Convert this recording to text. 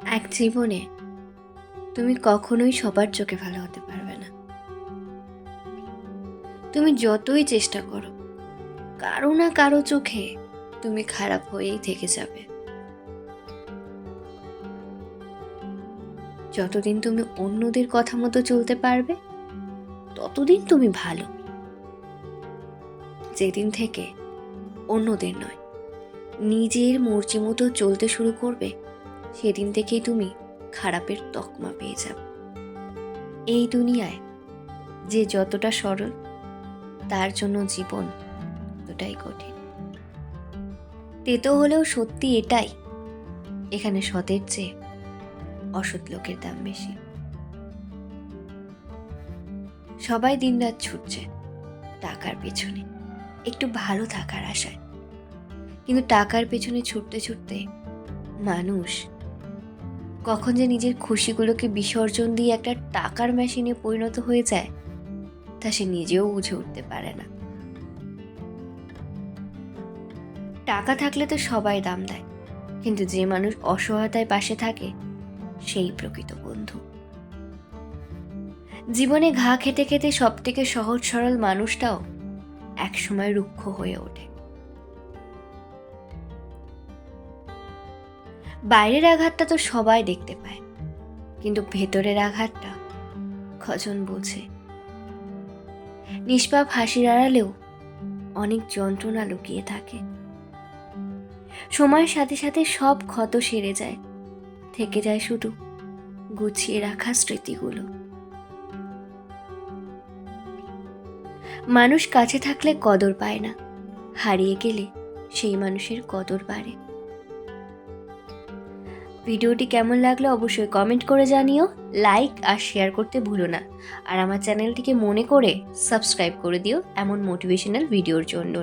এক জীবনে তুমি কখনোই সবার চোখে ভালো হতে পারবে না। তুমি যতই চেষ্টা করো, কারো না কারো চোখে তুমি খারাপ হয়েই থেকে যাবে। যতদিন তুমি অন্যদের কথা মতো চলতে পারবে, ততদিন তুমি ভালো। যেদিন থেকে অন্যদের নয়, নিজের মর্জি মতো চলতে শুরু করবে, সেদিন থেকেই তুমি খারাপের তকমা পেয়ে যাবে। এই দুনিয়ায় যে যতটা সরল, তার জন্য জীবন ততটাই কঠিন। তেতো হলেও সত্যি এটাই, এখানে সতের চেয়ে অসৎ লোকের দাম বেশি। সবাই দিনরাত ছুটছে টাকার পেছনে, একটু ভালো থাকার আশায়। কিন্তু টাকার পেছনে ছুটতে ছুটতে মানুষ কখন যে নিজের খুশিগুলোকে বিসর্জন দিয়ে একটা টাকার মেশিনে পরিণত হয়ে যায়, তা সে নিজেও বুঝে উঠতে পারে না। টাকা থাকলে তো সবাই দাম দেয়, কিন্তু যে মানুষ অসহায়তায় পাশে থাকে, সেই প্রকৃত বন্ধু। জীবনে ঘা খেতে খেতে সব থেকে সহজ সরল মানুষটাও একসময় রুক্ষ হয়ে ওঠে। বাইরের আঘাতটা তো সবাই দেখতে পায়, কিন্তু ভেতরের আঘাতটা কজন বোঝে। নিষ্পাপ হাসির আড়ালেও অনেক যন্ত্রণা লুকিয়ে থাকে। সময়ের সাথে সাথে সব ক্ষত সেরে যায়, থেকে যায় শুধু গুছিয়ে রাখা স্মৃতিগুলো। মানুষ কাছে থাকলে কদর পায় না, হারিয়ে গেলে সেই মানুষের কদর বাড়ে। ভিডিওটি কেমন লাগলো অবশ্যই কমেন্ট করে জানিও, লাইক আর শেয়ার করতে ভুলো না। আর আমার চ্যানেলটিকে মনে করে সাবস্ক্রাইব করে দিও এমন মোটিভেশনাল ভিডিওর জন্য।